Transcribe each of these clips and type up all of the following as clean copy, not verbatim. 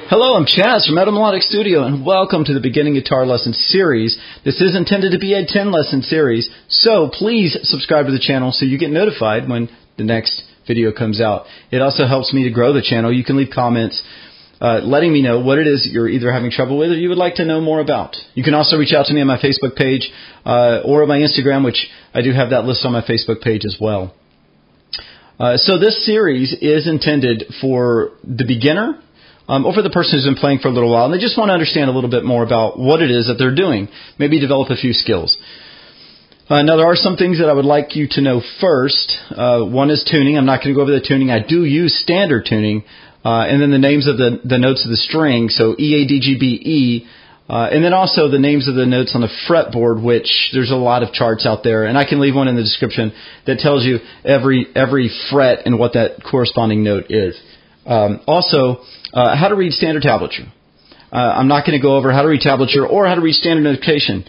Hello, I'm Chaz from Melodic Studio, and welcome to the Beginning Guitar Lesson Series. This is intended to be a 10-lesson series, so please subscribe to the channel so you get notified when the next video comes out. It also helps me to grow the channel. You can leave comments letting me know what it is you're either having trouble with or you would like to know more about. You can also reach out to me on my Facebook page or my Instagram, which I do have that listed on my Facebook page as well. So this series is intended for the beginner or for the person who's been playing for a little while and they just want to understand a little bit more about what it is that they're doing, maybe develop a few skills. Now, there are some things that I would like you to know first. One is tuning. I'm not going to go over the tuning. I do use standard tuning, and then the names of the notes of the string, so E, A, D, G, B, E, and then also the names of the notes on the fretboard, which there's a lot of charts out there, and I can leave one in the description that tells you every fret and what that corresponding note is. Also, how to read standard tablature. I'm not going to go over how to read tablature or how to read standard notation.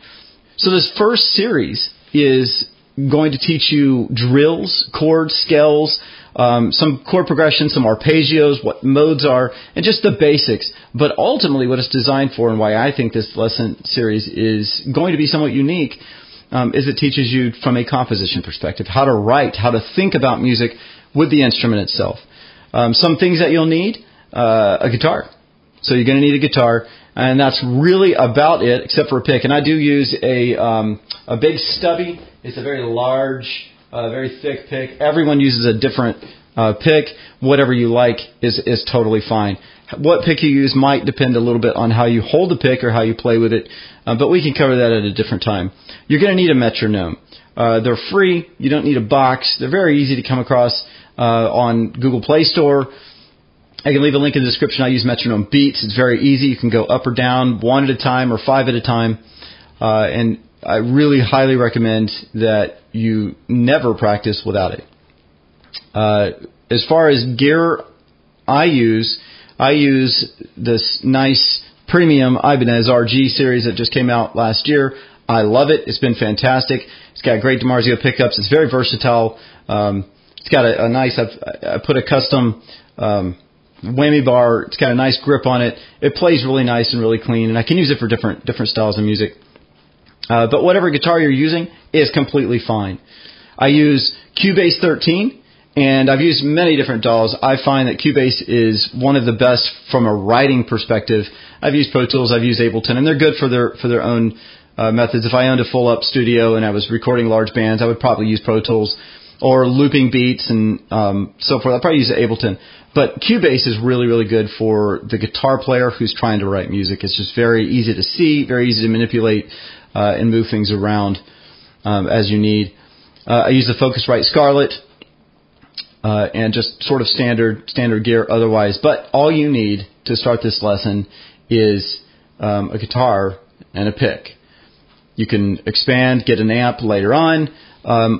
So this first series is going to teach you drills, chords, scales, some chord progressions, some arpeggios, what modes are, and just the basics. But ultimately what it's designed for and why I think this lesson series is going to be somewhat unique is it teaches you from a composition perspective, how to write, how to think about music with the instrument itself. Some things that you'll need, a guitar. So you're going to need a guitar, and that's really about it, except for a pick. And I do use a big stubby. It's a very large, very thick pick. Everyone uses a different pick. Whatever you like is totally fine. What pick you use might depend a little bit on how you hold the pick or how you play with it, but we can cover that at a different time. You're going to need a metronome. They're free. You don't need a box. They're very easy to come across on Google Play Store. I can leave a link in the description. I use Metronome Beats. It's very easy. You can go up or down, one at a time or five at a time. And I really highly recommend that you never practice without it. As far as gear I use this nice premium Ibanez RG series that just came out last year. I love it. It's been fantastic. It's got great DiMarzio pickups. It's very versatile. It's got a nice, I put a custom whammy bar. It's got a nice grip on it. It plays really nice and really clean, and I can use it for different styles of music. But whatever guitar you're using is completely fine. I use Cubase 13, and I've used many different DAWs. I find that Cubase is one of the best from a writing perspective. I've used Pro Tools, I've used Ableton, and they're good for their own methods. If I owned a full-up studio and I was recording large bands, I would probably use Pro Tools or looping beats and so forth. I'll probably use Ableton. But Cubase is really, really good for the guitar player who's trying to write music. It's just very easy to see, very easy to manipulate and move things around as you need. I use the Focusrite Scarlett and just sort of standard gear otherwise. But all you need to start this lesson is a guitar and a pick. You can expand, get an amp later on,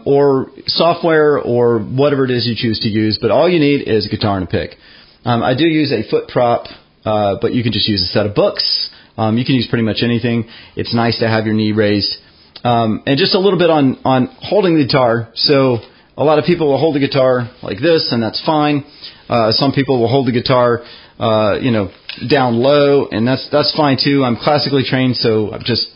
or software or whatever it is you choose to use, but all you need is a guitar and a pick. I do use a foot prop, but you can just use a set of books. You can use pretty much anything. It's nice to have your knee raised. And just a little bit on holding the guitar. So a lot of people will hold the guitar like this, and that's fine. Some people will hold the guitar down low, and that's fine too. I'm classically trained, so I'm just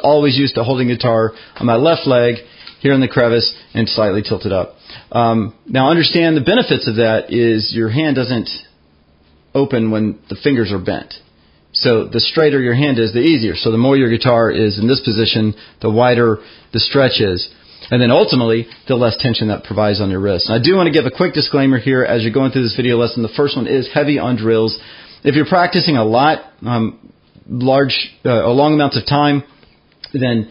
always used to holding guitar on my left leg, here in the crevice, and slightly tilted up. Now understand the benefits of that is your hand doesn't open when the fingers are bent. So the straighter your hand is, the easier. So the more your guitar is in this position, the wider the stretch is. And then ultimately, the less tension that provides on your wrist. And I do want to give a quick disclaimer here as you're going through this video lesson. The first one is heavy on drills. If you're practicing a lot, long amounts of time, then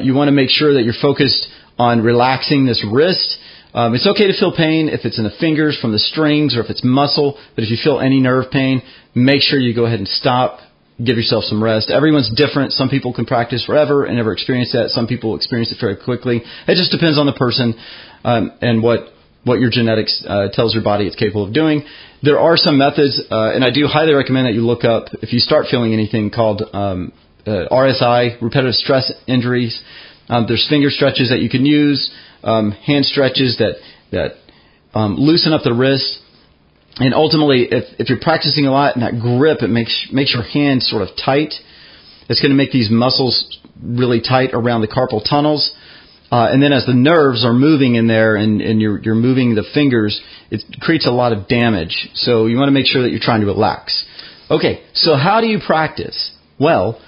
you want to make sure that you're focused on relaxing this wrist. It's okay to feel pain if it's in the fingers from the strings or if it's muscle, but if you feel any nerve pain, make sure you go ahead and stop, give yourself some rest. Everyone's different. Some people can practice forever and never experience that. Some people experience it very quickly. It just depends on the person and what your genetics tells your body it's capable of doing. There are some methods, and I do highly recommend that you look up, if you start feeling anything, called RSI, repetitive stress injuries. There's finger stretches that you can use, hand stretches that loosen up the wrist. And ultimately, if you're practicing a lot and that grip, it makes your hand sort of tight. It's going to make these muscles really tight around the carpal tunnels. And then as the nerves are moving in there and you're moving the fingers, it creates a lot of damage. So you want to make sure that you're trying to relax. Okay, so how do you practice? Well,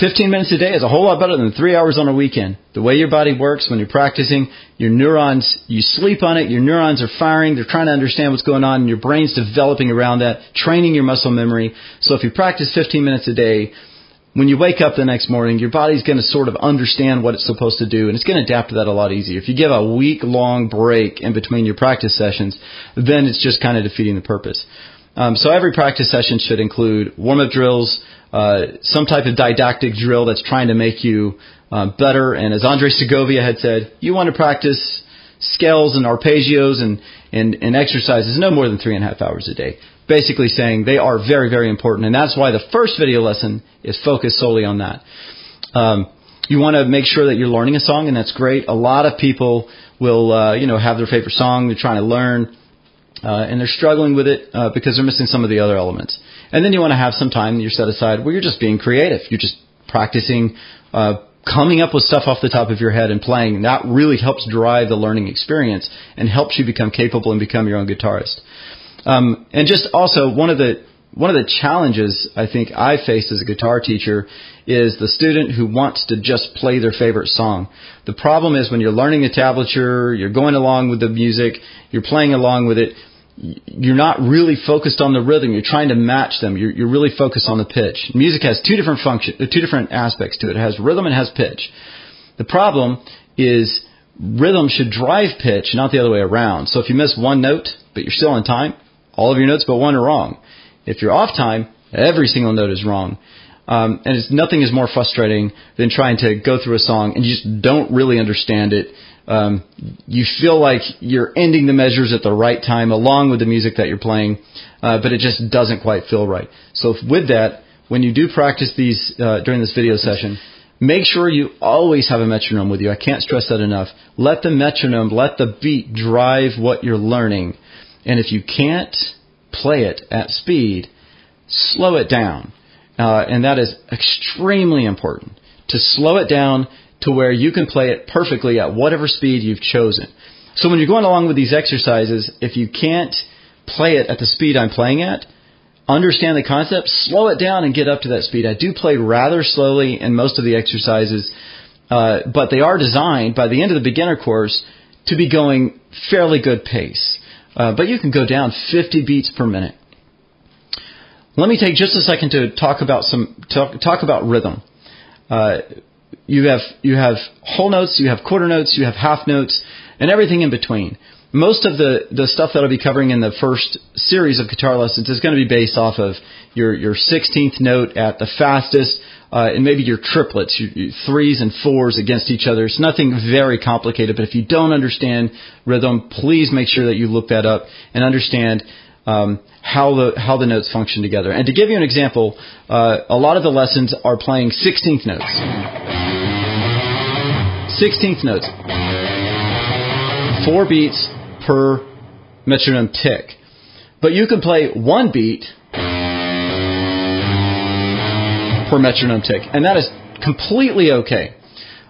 15 minutes a day is a whole lot better than 3 hours on a weekend. The way your body works when you're practicing, your neurons, you sleep on it, your neurons are firing, they're trying to understand what's going on, and your brain's developing around that, training your muscle memory. So if you practice 15 minutes a day, when you wake up the next morning, your body's going to sort of understand what it's supposed to do, and it's going to adapt to that a lot easier. If you give a week-long break in between your practice sessions, then it's just kind of defeating the purpose. So every practice session should include warm-up drills, some type of didactic drill that's trying to make you better. And as Andre Segovia had said, you want to practice scales and arpeggios and exercises no more than 3.5 hours a day. Basically saying they are very, very important. And that's why the first video lesson is focused solely on that. You want to make sure that you're learning a song, and that's great. A lot of people will have their favorite song they're trying to learn. And they're struggling with it because they're missing some of the other elements. And then you want to have some time that you're set aside where you're just being creative. You're just practicing, coming up with stuff off the top of your head and playing. And that really helps drive the learning experience and helps you become capable and become your own guitarist. And just also one of the challenges I think I faced as a guitar teacher is the student who wants to just play their favorite song. The problem is when you're learning a tablature, you're going along with the music, you're playing along with it, you're not really focused on the rhythm. You're trying to match them. You're really focused on the pitch. Music has two different aspects to it. It has rhythm and it has pitch. The problem is rhythm should drive pitch, not the other way around. So if you miss one note, but you're still on time, all of your notes but one are wrong. If you're off time, every single note is wrong. And nothing is more frustrating than trying to go through a song and you just don't really understand it. You feel like you're ending the measures at the right time along with the music that you're playing, but it just doesn't quite feel right. So with that, when you do practice these during this video session, make sure you always have a metronome with you. I can't stress that enough. Let the metronome, let the beat drive what you're learning. And if you can't play it at speed, slow it down. And that is extremely important, to slow it down to where you can play it perfectly at whatever speed you've chosen. So when you're going along with these exercises, if you can't play it at the speed I'm playing at, understand the concept, slow it down and get up to that speed. I do play rather slowly in most of the exercises, but they are designed by the end of the beginner course to be going fairly good pace. But you can go down 50 beats per minute. Let me take just a second to talk about rhythm. You have whole notes, you have quarter notes, you have half notes, and everything in between. Most of the stuff that I'll be covering in the first series of guitar lessons is going to be based off of your 16th note at the fastest, and maybe your triplets, your threes and fours against each other. It's nothing very complicated, but if you don't understand rhythm, please make sure that you look that up and understand how the notes function together. And to give you an example, a lot of the lessons are playing 16th notes. 16th notes. 4 beats per metronome tick. But you can play 1 beat per metronome tick, and that is completely okay.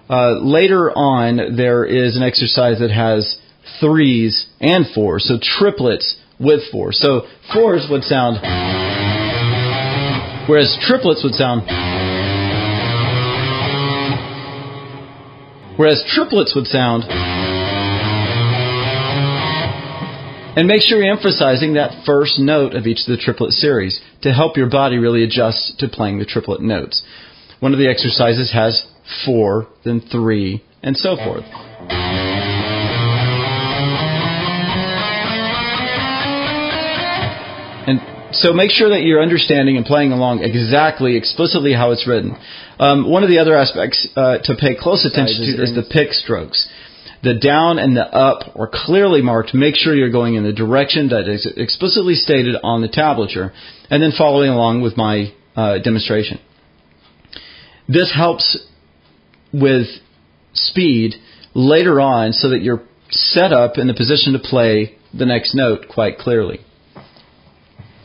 Later on, there is an exercise that has 3s and 4s, so triplets with 4. So 4s would sound, whereas triplets would sound, and make sure you're emphasizing that first note of each of the triplet series to help your body really adjust to playing the triplet notes. One of the exercises has 4, then 3, and so forth. And so make sure that you're understanding and playing along exactly, explicitly how it's written. One of the other aspects to pay close attention to is the pick strokes. The down and the up are clearly marked. Make sure you're going in the direction that is explicitly stated on the tablature, and then following along with my demonstration. This helps with speed later on so that you're set up in the position to play the next note quite clearly.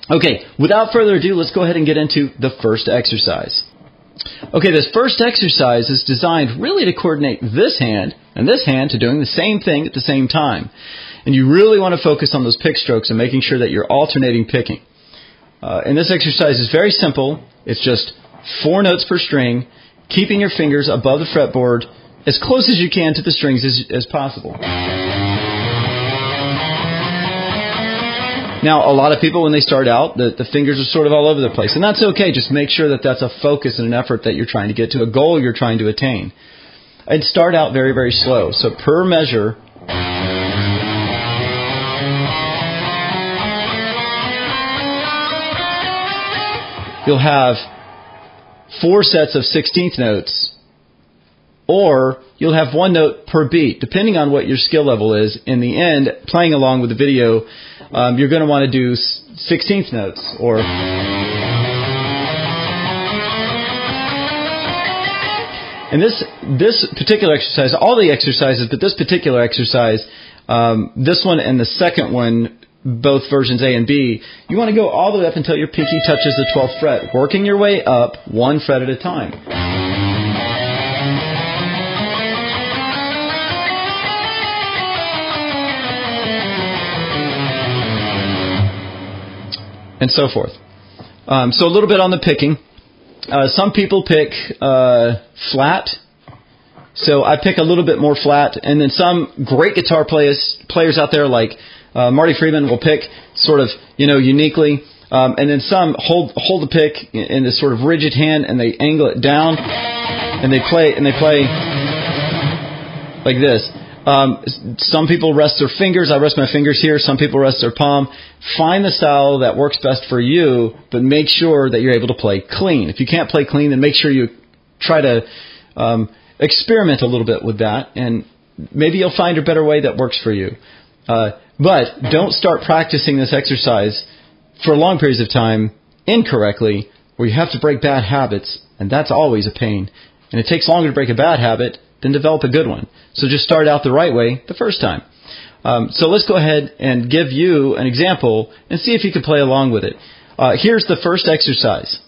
Okay, without further ado, let's go ahead and get into the first exercise. Okay, this first exercise is designed really to coordinate this hand and this hand to doing the same thing at the same time. And you really want to focus on those pick strokes and making sure that you're alternating picking. And this exercise is very simple. It's just 4 notes per string, keeping your fingers above the fretboard as close as you can to the strings as possible. Now, a lot of people, when they start out, the fingers are sort of all over the place. And that's okay. Just make sure that that's a focus and an effort that you're trying to get to, a goal you're trying to attain. And start out very, very slow. So per measure, you'll have 4 sets of 16th notes, or you'll have 1 note per beat, depending on what your skill level is. In the end, playing along with the video, you're going to want to do 16th notes, or and this particular exercise, all the exercises, but this particular exercise, this one and the second one, both versions A and B, you want to go all the way up until your pinky touches the 12th fret, working your way up 1 fret at a time. And so forth. So a little bit on the picking. Some people pick flat. So I pick a little bit more flat. And then some great guitar players out there like Marty Friedman will pick sort of, uniquely. And then some hold the pick in this sort of rigid hand and they angle it down and they play like this. Some people rest their fingers. I rest my fingers here. Some people rest their palm. Find the style that works best for you, but make sure that you're able to play clean. If you can't play clean, then make sure you try to experiment a little bit with that, and maybe you'll find a better way that works for you. But don't start practicing this exercise for long periods of time incorrectly, where you have to break bad habits, and that's always a pain. And it takes longer to break a bad habit than develop a good one. So just start out the right way the first time. So let's go ahead and give you an example and see if you can play along with it. Here's the first exercise.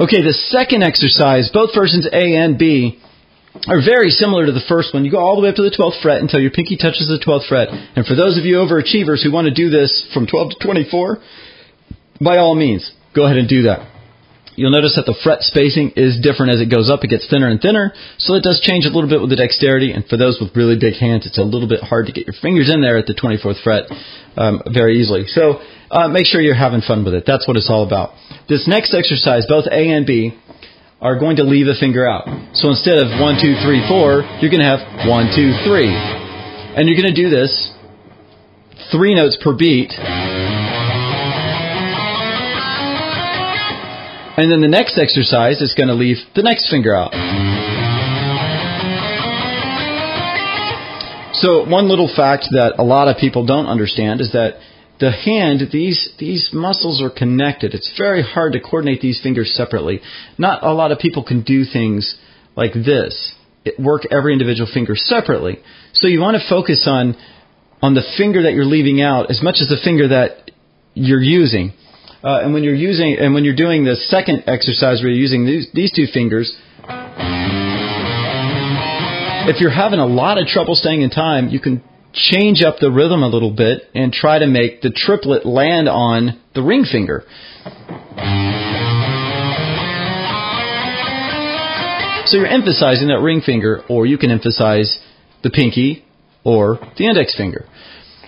Okay, the second exercise, both versions A and B, are very similar to the first one. You go all the way up to the 12th fret until your pinky touches the 12th fret. And for those of you overachievers who want to do this from 12 to 24, by all means, go ahead and do that. You'll notice that the fret spacing is different as it goes up. It gets thinner and thinner, so it does change a little bit with the dexterity. And for those with really big hands, it's a little bit hard to get your fingers in there at the 24th fret very easily. So make sure you're having fun with it. That's what it's all about. This next exercise, both A and B, are going to leave a finger out. So instead of 1, 2, 3, 4, you're going to have 1, 2, 3. And you're going to do this 3 notes per beat. And then the next exercise is going to leave the next finger out. So one little fact that a lot of people don't understand is that the hand, these muscles are connected. It's very hard to coordinate these fingers separately. Not a lot of people can do things like this. Work every individual finger separately. So you want to focus on the finger that you're leaving out as much as the finger that you're using. And when you're doing the second exercise where you're using these two fingers, if you're having a lot of trouble staying in time, you can change up the rhythm a little bit and try to make the triplet land on the ring finger. So you're emphasizing that ring finger, or you can emphasize the pinky or the index finger.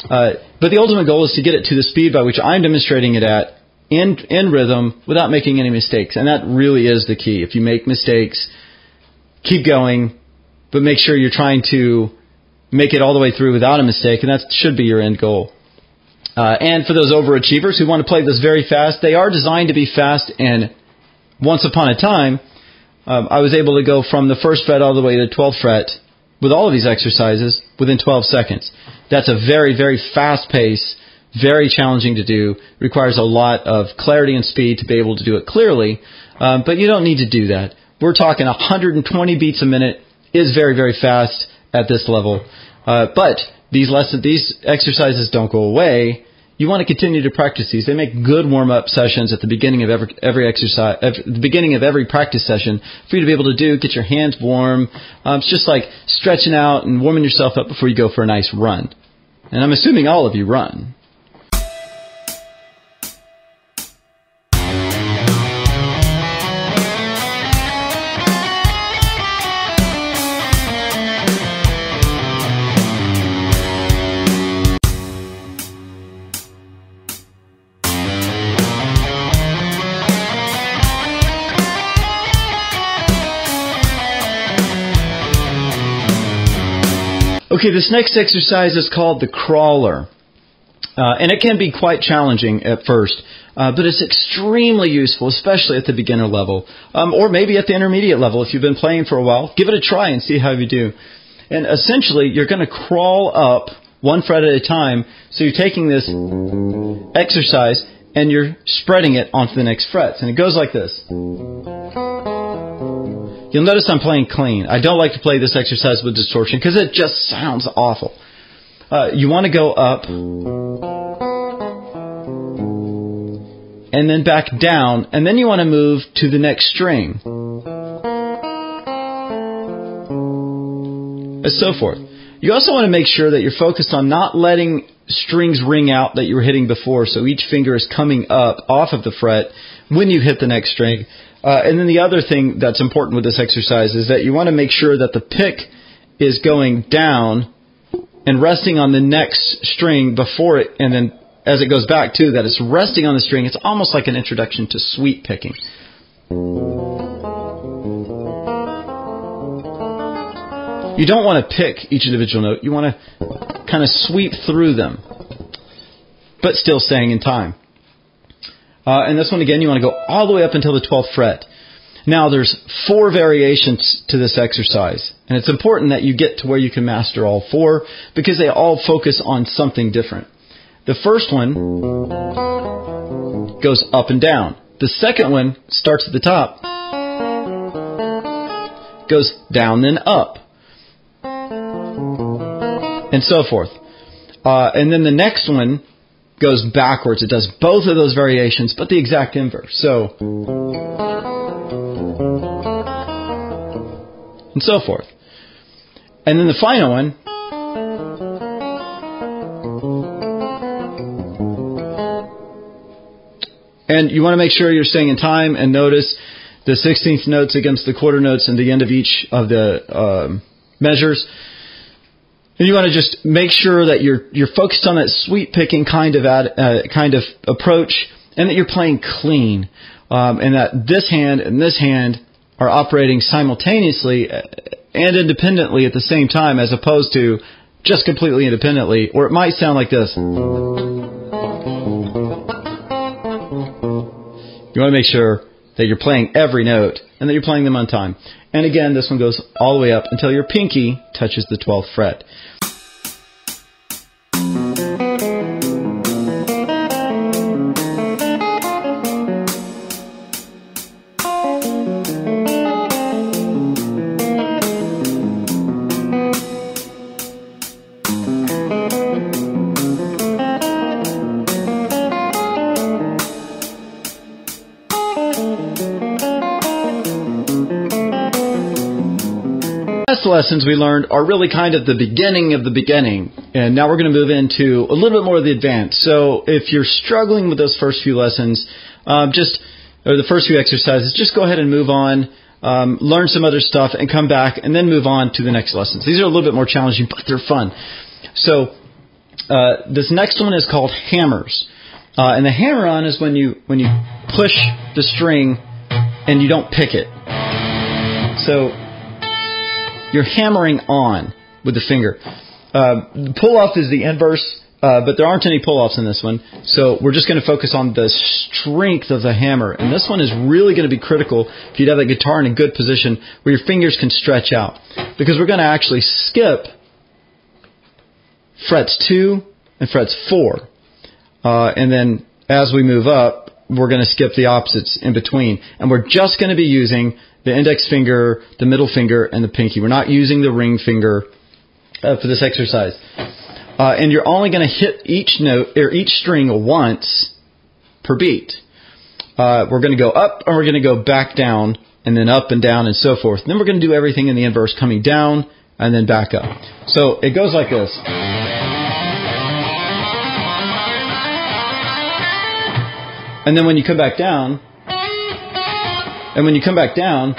But the ultimate goal is to get it to the speed by which I'm demonstrating it at in rhythm without making any mistakes. And that really is the key. If you make mistakes, keep going, but make sure you're trying to make it all the way through without a mistake, and that should be your end goal. And for those overachievers who want to play this very fast, they are designed to be fast, and once upon a time, I was able to go from the 1st fret all the way to the 12th fret with all of these exercises within 12 seconds. That's a very, very fast pace, very challenging to do, requires a lot of clarity and speed to be able to do it clearly, but you don't need to do that. We're talking 120 beats a minute is very, very fast at this level. But these exercises don't go away. You want to continue to practice these. They make good warm-up sessions at the beginning of every exercise, at the beginning of every practice session for you to be able to do. Get your hands warm. It's just like stretching out and warming yourself up before you go for a nice run. And I'm assuming all of you run. Okay, this next exercise is called the crawler, and it can be quite challenging at first, but it's extremely useful, especially at the beginner level, or maybe at the intermediate level. If you've been playing for a while, give it a try and see how you do. And essentially, you're going to crawl up one fret at a time, so you're taking this exercise and you're spreading it onto the next frets, and it goes like this. You'll notice I'm playing clean. I don't like to play this exercise with distortion because it just sounds awful. You want to go up and then back down, and then you want to move to the next string, and so forth. You also want to make sure that you're focused on not letting strings ring out that you were hitting before, so each finger is coming up off of the fret when you hit the next string. And then the other thing that's important with this exercise is that you want to make sure that the pick is going down and resting on the next string before it, and then as it goes back too, that it's resting on the string. It's almost like an introduction to sweep picking. You don't want to pick each individual note. You want to kind of sweep through them, but still staying in time. And this one, again, you want to go all the way up until the 12th fret. Now, there's 4 variations to this exercise. And it's important that you get to where you can master all 4 because they all focus on something different. The first one goes up and down. The second one starts at the top, goes down then up, and so forth. And then the next one goes backwards. It does both of those variations, but the exact inverse. So, and so forth. And then the final one and you want to make sure you're staying in time and notice the 16th notes against the quarter notes and the end of each of the measures. And you want to just make sure that you're focused on that sweep picking kind of approach, and that you're playing clean, and that this hand and this hand are operating simultaneously and independently at the same time, as opposed to just completely independently. Or it might sound like this. You want to make sure that you're playing every note and that you're playing them on time. And again, this one goes all the way up until your pinky touches the 12th fret. last lessons we learned are really kind of the beginning of the beginning. And now we're going to move into a little bit more of the advanced. So if you're struggling with those first few lessons, or the first few exercises, just go ahead and move on, learn some other stuff, and come back, and then move on to the next lessons. These are a little bit more challenging, but they're fun. So this next one is called hammers. And the hammer-on is when you push the string and you don't pick it. So you're hammering on with the finger. Pull-off is the inverse, but there aren't any pull-offs in this one. So we're just going to focus on the strength of the hammer. And this one is really going to be critical if you have that guitar in a good position where your fingers can stretch out. Because we're going to actually skip frets 2 and frets 4. And then as we move up, we're going to skip the opposites in between. And we're just going to be using the index finger, the middle finger, and the pinky. We're not using the ring finger for this exercise. And you're only going to hit each note or each string once per beat. We're going to go up and we're going to go back down and then up and down and so forth. And then we're going to do everything in the inverse, coming down and then back up. So it goes like this. And then when you come back down, and when you come back down,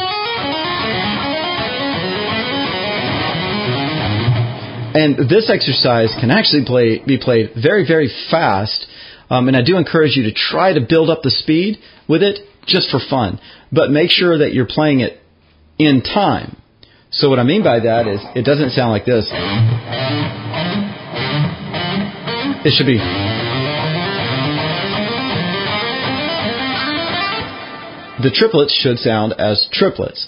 and this exercise can actually be played very, very fast. And I do encourage you to try to build up the speed with it just for fun. But make sure that you're playing it in time. So what I mean by that is it doesn't sound like this. It should be. The triplets should sound as triplets.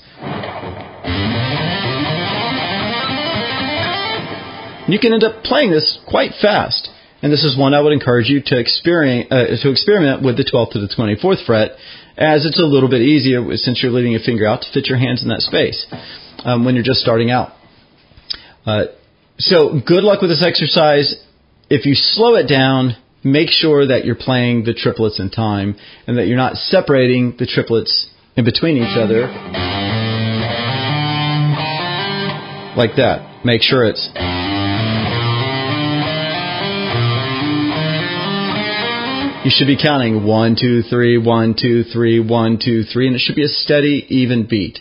You can end up playing this quite fast. And this is one I would encourage you to experiment with the 12th to the 24th fret, as it's a little bit easier since you're leading your finger out to fit your hands in that space when you're just starting out. So good luck with this exercise. If you slow it down, make sure that you're playing the triplets in time and that you're not separating the triplets in between each other like that. Make sure it's... You should be counting 1, 2, 3, 1, 2, 3, 1, 2, 3, and it should be a steady, even beat.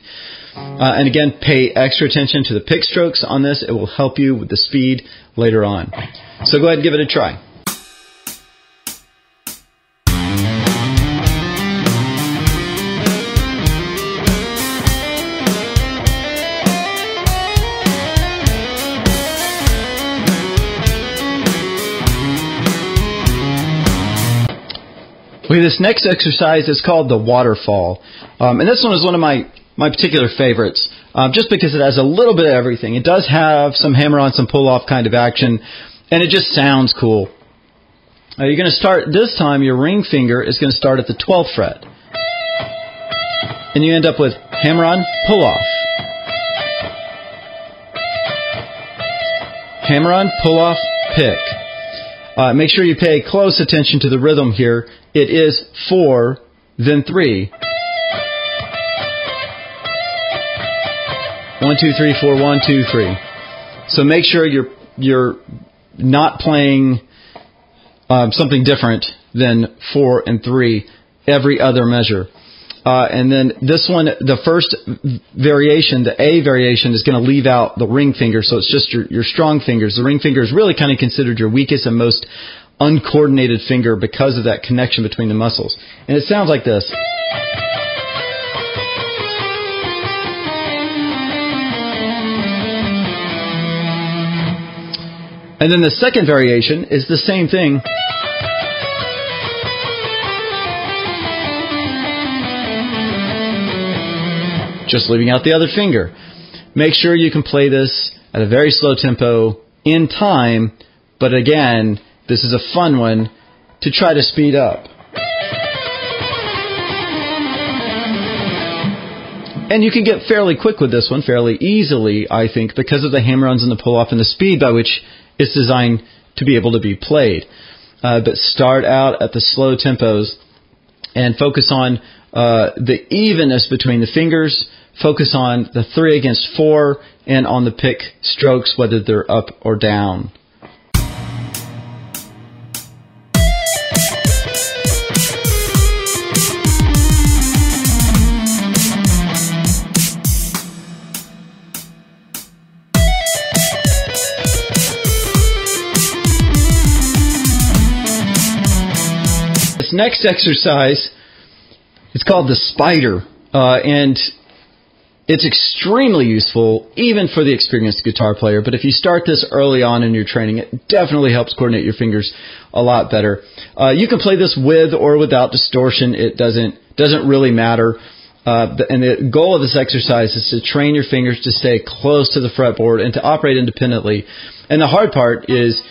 And again, pay extra attention to the pick strokes on this. It will help you with the speed later on. So go ahead and give it a try. Okay, this next exercise is called the waterfall. And this one is one of my particular favorites, just because it has a little bit of everything. It does have some hammer-on, some pull-off kind of action, and it just sounds cool. You're going to start, this time your ring finger is going to start at the 12th fret. And you end up with hammer-on, pull-off. Hammer-on, pull-off, pick. Make sure you pay close attention to the rhythm here. It is 4, then 3. 1, 2, 3, 4, 1, 2, 3. So make sure you're not playing something different than 4 and 3 every other measure. And then this one, the first variation, the A variation, is going to leave out the ring finger, so it's just your strong fingers. The ring finger is really kind of considered your weakest and most uncoordinated finger because of that connection between the muscles. And it sounds like this. And then the second variation is the same thing. Just leaving out the other finger. Make sure you can play this at a very slow tempo in time, but again, this is a fun one to try to speed up. And you can get fairly quick with this one, fairly easily, I think, because of the hammer-ons and the pull-off and the speed by which it's designed to be able to be played. But start out at the slow tempos and focus on the evenness between the fingers. Focus on the 3 against 4 and on the pick strokes, whether they're up or down. This next exercise is called the spider, and it's extremely useful even for the experienced guitar player. But if you start this early on in your training, it definitely helps coordinate your fingers a lot better. You can play this with or without distortion. It doesn't really matter. And the goal of this exercise is to train your fingers to stay close to the fretboard and to operate independently. And the hard part is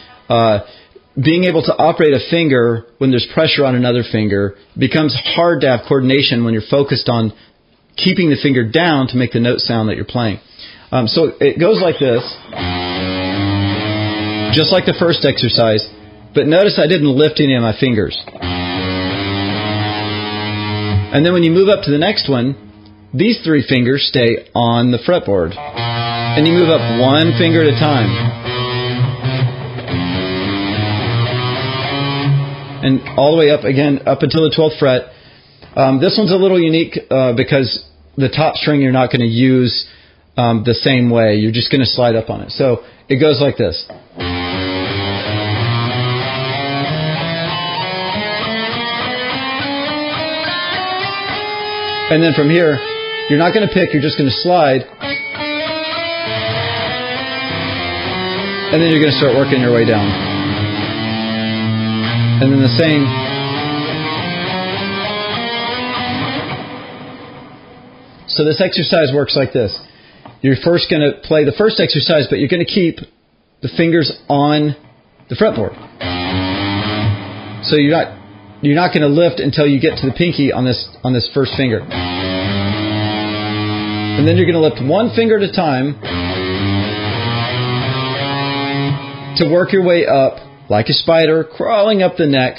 being able to operate a finger when there's pressure on another finger. It becomes hard to have coordination when you're focused on keeping the finger down to make the note sound that you're playing. So it goes like this, just like the first exercise, but notice I didn't lift any of my fingers. And then when you move up to the next one, these three fingers stay on the fretboard. And you move up one finger at a time. And all the way up again, up until the 12th fret. This one's a little unique because the top string you're not going to use the same way. You're just going to slide up on it. So it goes like this. And then from here, you're not going to pick, you're just going to slide. And then you're going to start working your way down. And then the same. So this exercise works like this. You're first going to play the first exercise, but you're going to keep the fingers on the fretboard. So you're not going to lift until you get to the pinky on this first finger. And then you're going to lift one finger at a time to work your way up like a spider, crawling up the neck.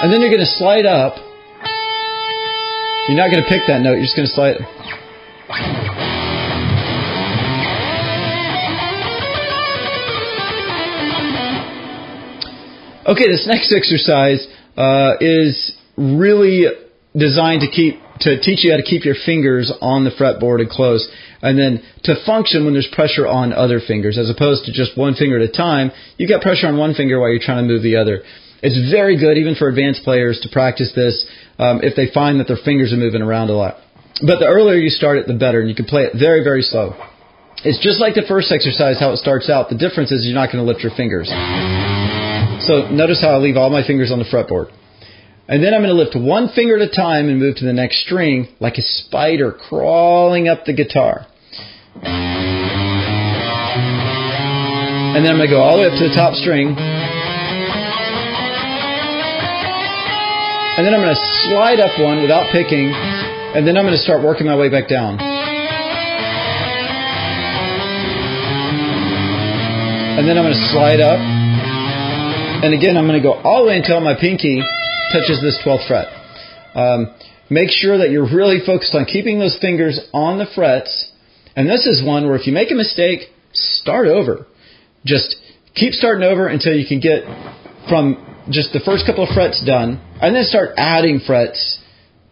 And then you're going to slide up. You're not going to pick that note, you're just going to slide. Okay, this next exercise is really designed to teach you how to keep your fingers on the fretboard and close, and then to function when there's pressure on other fingers, as opposed to just one finger at a time. You got pressure on one finger while you're trying to move the other. It's very good, even for advanced players, to practice this if they find that their fingers are moving around a lot. But the earlier you start it, the better, and you can play it very, very slow. It's just like the first exercise, how it starts out. The difference is you're not going to lift your fingers. So notice how I leave all my fingers on the fretboard. And then I'm going to lift one finger at a time and move to the next string like a spider crawling up the guitar. And then I'm going to go all the way up to the top string. And then I'm going to slide up one without picking. And then I'm going to start working my way back down. And then I'm going to slide up. And again, I'm going to go all the way until my pinky touches this 12th fret. Make sure that you're really focused on keeping those fingers on the frets. And this is one where if you make a mistake, start over. Just keep starting over until you can get from just the first couple of frets done, and then start adding frets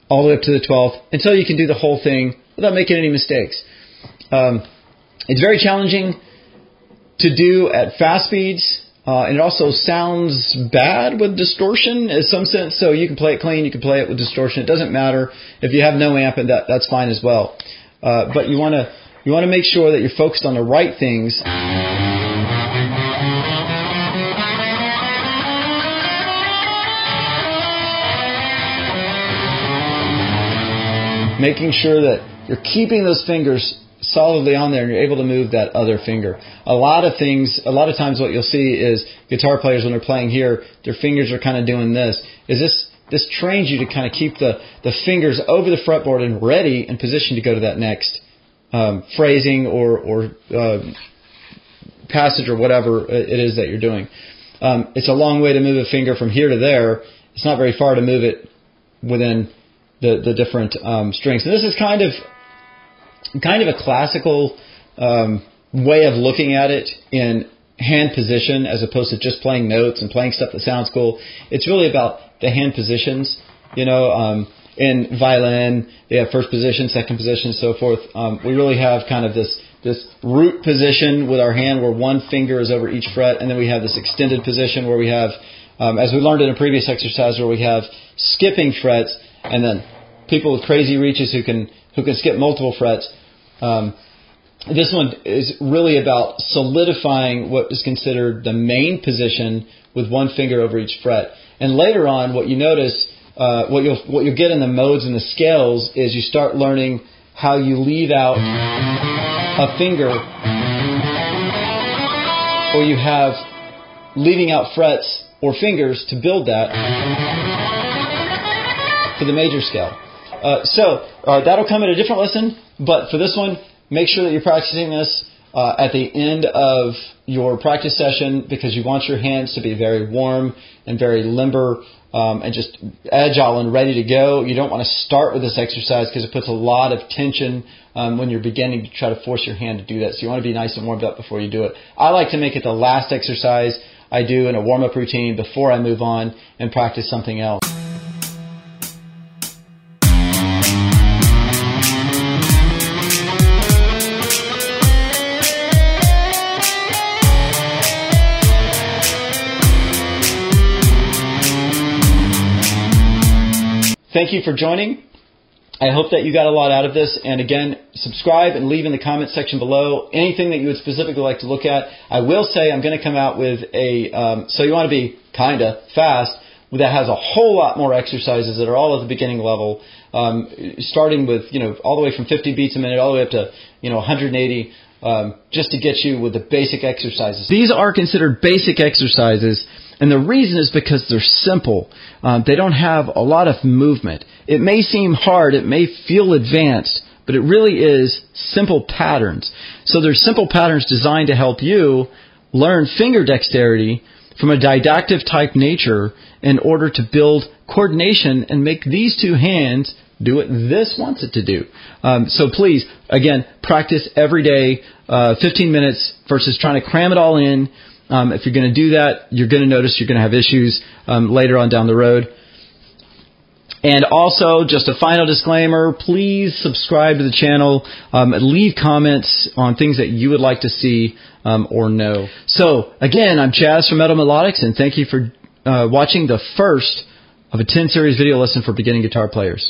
all the way up to the 12th until you can do the whole thing without making any mistakes. It's very challenging to do at fast speeds. And it also sounds bad with distortion in some sense. So you can play it clean, you can play it with distortion. It doesn't matter if you have no amp, and that's fine as well. But you want to make sure that you're focused on the right things. Making sure that you're keeping those fingers solidly on there and you're able to move that other finger. A lot of times what you'll see is guitar players when they're playing here, their fingers are kind of doing this. This trains you to kind of keep the fingers over the fretboard and ready and positioned to go to that next phrasing or passage or whatever it is that you're doing. It's a long way to move a finger from here to there. It's not very far to move it within the different strings. And this is kind of a classical way of looking at it in hand position as opposed to just playing notes and playing stuff that sounds cool. It's really about the hand positions. You know, in violin, they have first position, second position, and so forth. We really have kind of this root position with our hand where one finger is over each fret, and then we have this extended position where we have, as we learned in a previous exercise, where we have skipping frets, and then people with crazy reaches who can skip multiple frets. This one is really about solidifying what is considered the main position with one finger over each fret. And later on, what you notice, what you'll get in the modes and the scales is you start learning how you leave out a finger, or you have leaving out frets or fingers to build that for the major scale. So that'll come in a different lesson, but for this one, make sure that you're practicing this at the end of your practice session, because you want your hands to be very warm and very limber and just agile and ready to go. You don't want to start with this exercise because it puts a lot of tension when you're beginning to try to force your hand to do that. So you want to be nice and warmed up before you do it. I like to make it the last exercise I do in a warm-up routine before I move on and practice something else. Thank you for joining. I hope that you got a lot out of this. And again, subscribe and leave in the comment section below anything that you would specifically like to look at. I will say I'm going to come out with a, so you want to be kind of fast, that has a whole lot more exercises that are all at the beginning level, starting with, all the way from 50 beats a minute all the way up to, 180, just to get you with the basic exercises. These are considered basic exercises. And the reason is because they're simple. They don't have a lot of movement. It may seem hard, it may feel advanced, but it really is simple patterns. So they're simple patterns designed to help you learn finger dexterity from a didactic type nature in order to build coordination and make these two hands do what this wants it to do. So please, again, practice every day, 15 minutes versus trying to cram it all in. If you're going to do that, you're going to notice you're going to have issues later on down the road. And also, just a final disclaimer, please subscribe to the channel, leave comments on things that you would like to see or know. So, again, I'm Chaz from Metronome Melodics, and thank you for watching the first of a 10-series video lesson for beginning guitar players.